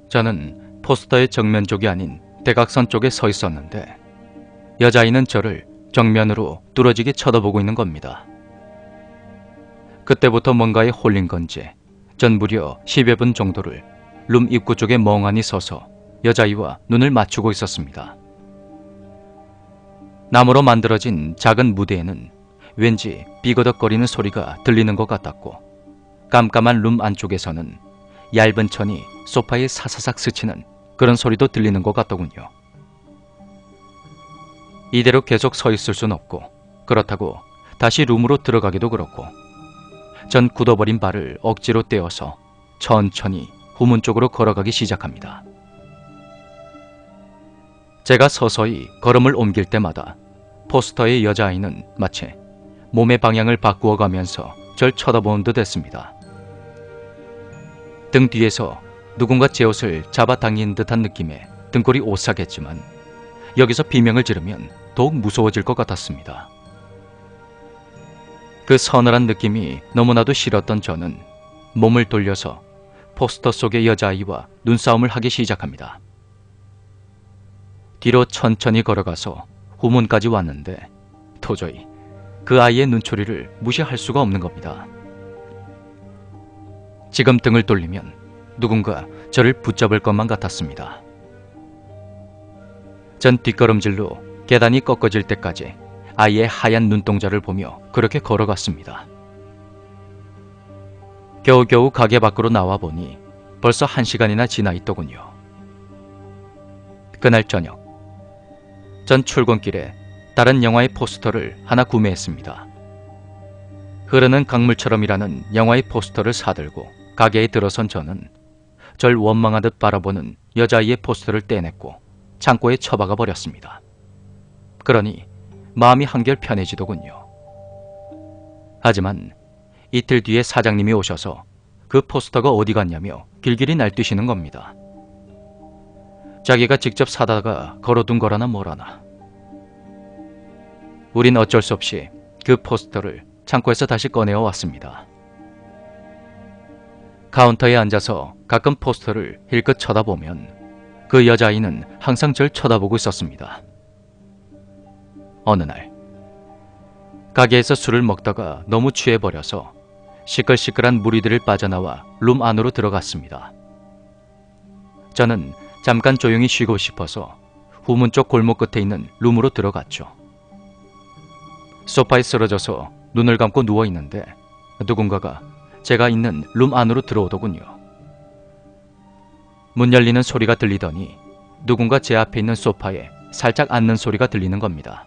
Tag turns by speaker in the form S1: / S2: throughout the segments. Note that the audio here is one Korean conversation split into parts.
S1: 저는 포스터의 정면 쪽이 아닌 대각선 쪽에 서 있었는데 여자아이는 저를 정면으로 뚫어지게 쳐다보고 있는 겁니다. 그때부터 뭔가에 홀린 건지 전 무려 10여 분 정도를 룸 입구 쪽에 멍하니 서서 여자아이와 눈을 맞추고 있었습니다. 나무로 만들어진 작은 무대에는 왠지 삐거덕거리는 소리가 들리는 것 같았고, 깜깜한 룸 안쪽에서는 얇은 천이 소파에 사사삭 스치는 그런 소리도 들리는 것 같더군요. 이대로 계속 서 있을 순 없고, 그렇다고 다시 룸으로 들어가기도 그렇고, 전 굳어버린 발을 억지로 떼어서 천천히 후문 쪽으로 걸어가기 시작합니다. 제가 서서히 걸음을 옮길 때마다 포스터의 여자아이는 마치 몸의 방향을 바꾸어 가면서 절 쳐다보는 듯 했습니다. 등 뒤에서 누군가 제 옷을 잡아당긴 듯한 느낌에 등골이 오싹했지만 여기서 비명을 지르면 더욱 무서워질 것 같았습니다. 그 서늘한 느낌이 너무나도 싫었던 저는 몸을 돌려서 포스터 속의 여자아이와 눈싸움을 하기 시작합니다. 뒤로 천천히 걸어가서 후문까지 왔는데 도저히 그 아이의 눈초리를 무시할 수가 없는 겁니다. 지금 등을 돌리면 누군가 저를 붙잡을 것만 같았습니다. 전 뒷걸음질로 계단이 꺾어질 때까지 아이의 하얀 눈동자를 보며 그렇게 걸어갔습니다. 겨우겨우 가게 밖으로 나와 보니 벌써 1시간이나 지나 있더군요. 그날 저녁, 전 출근길에 다른 영화의 포스터를 하나 구매했습니다. 흐르는 강물처럼이라는 영화의 포스터를 사들고 가게에 들어선 저는 절 원망하듯 바라보는 여자아이의 포스터를 떼냈고 창고에 처박아 버렸습니다. 그러니 마음이 한결 편해지더군요. 하지만 이틀 뒤에 사장님이 오셔서 그 포스터가 어디 갔냐며 길길이 날뛰시는 겁니다. 자기가 직접 사다가 걸어둔 거라나 뭐라나. 우린 어쩔 수 없이 그 포스터를 창고에서 다시 꺼내어 왔습니다. 카운터에 앉아서 가끔 포스터를 힐끗 쳐다보면 그 여자아이는 항상 절 쳐다보고 있었습니다. 어느 날 가게에서 술을 먹다가 너무 취해버려서 시끌시끌한 무리들을 빠져나와 룸 안으로 들어갔습니다. 저는 잠깐 조용히 쉬고 싶어서 후문 쪽 골목 끝에 있는 룸으로 들어갔죠. 소파에 쓰러져서 눈을 감고 누워있는데 누군가가 제가 있는 룸 안으로 들어오더군요. 문 열리는 소리가 들리더니 누군가 제 앞에 있는 소파에 살짝 앉는 소리가 들리는 겁니다.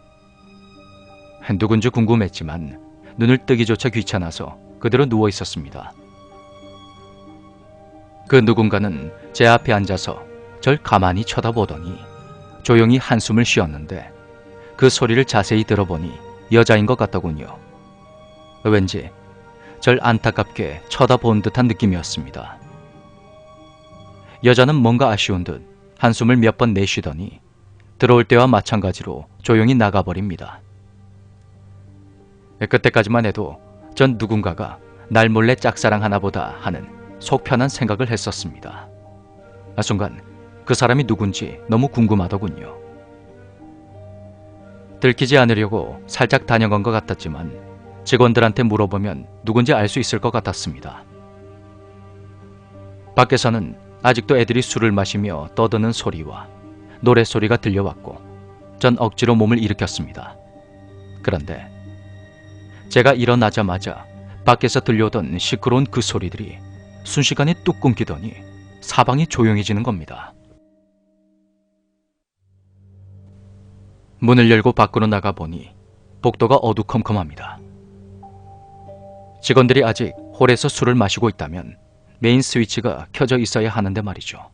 S1: 누군지 궁금했지만 눈을 뜨기조차 귀찮아서 그대로 누워 있었습니다. 그 누군가는 제 앞에 앉아서 절 가만히 쳐다보더니 조용히 한숨을 쉬었는데 그 소리를 자세히 들어보니 여자인 것 같더군요. 왠지 절 안타깝게 쳐다본 듯한 느낌이었습니다. 여자는 뭔가 아쉬운 듯 한숨을 몇 번 내쉬더니 들어올 때와 마찬가지로 조용히 나가버립니다. 그때까지만 해도 전 누군가가 날 몰래 짝사랑하나 보다 하는 속 편한 생각을 했었습니다. 순간 그 사람이 누군지 너무 궁금하더군요. 들키지 않으려고 살짝 다녀간 것 같았지만 직원들한테 물어보면 누군지 알 수 있을 것 같았습니다. 밖에서는 아직도 애들이 술을 마시며 떠드는 소리와 노랫소리가 들려왔고 전 억지로 몸을 일으켰습니다. 그런데 제가 일어나자마자 밖에서 들려오던 시끄러운 그 소리들이 순식간에 뚝 끊기더니 사방이 조용해지는 겁니다. 문을 열고 밖으로 나가보니 복도가 어두컴컴합니다. 직원들이 아직 홀에서 술을 마시고 있다면 메인 스위치가 켜져 있어야 하는데 말이죠.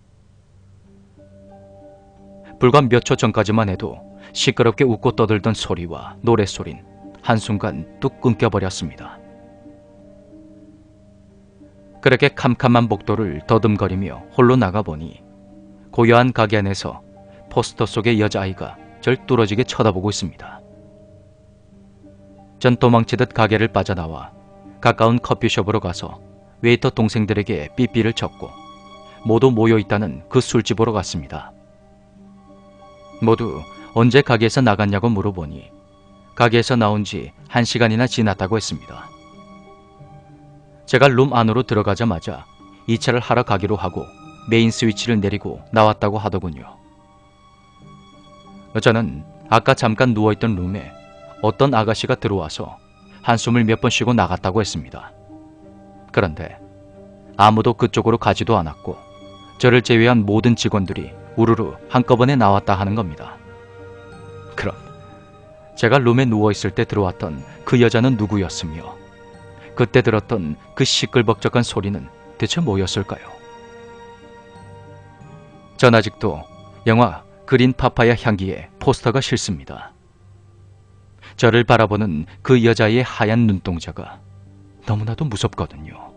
S1: 불과 몇 초 전까지만 해도 시끄럽게 웃고 떠들던 소리와 노랫소린 한순간 뚝 끊겨버렸습니다. 그렇게 캄캄한 복도를 더듬거리며 홀로 나가보니 고요한 가게 안에서 포스터 속의 여자아이가 절 뚫어지게 쳐다보고 있습니다. 전 도망치듯 가게를 빠져나와 가까운 커피숍으로 가서 웨이터 동생들에게 삐삐를 쳤고 모두 모여있다는 그 술집으로 갔습니다. 모두 언제 가게에서 나갔냐고 물어보니 가게에서 나온 지 1시간이나 지났다고 했습니다. 제가 룸 안으로 들어가자마자 2차를 하러 가기로 하고 메인 스위치를 내리고 나왔다고 하더군요. 저는 아까 잠깐 누워있던 룸에 어떤 아가씨가 들어와서 한숨을 몇 번 쉬고 나갔다고 했습니다. 그런데 아무도 그쪽으로 가지도 않았고 저를 제외한 모든 직원들이 우르르 한꺼번에 나왔다 하는 겁니다. 그럼 제가 룸에 누워있을 때 들어왔던 그 여자는 누구였으며 그때 들었던 그 시끌벅적한 소리는 대체 뭐였을까요? 전 아직도 영화 그린 파파야 향기의 포스터가 싫습니다. 저를 바라보는 그 여자의 하얀 눈동자가 너무나도 무섭거든요.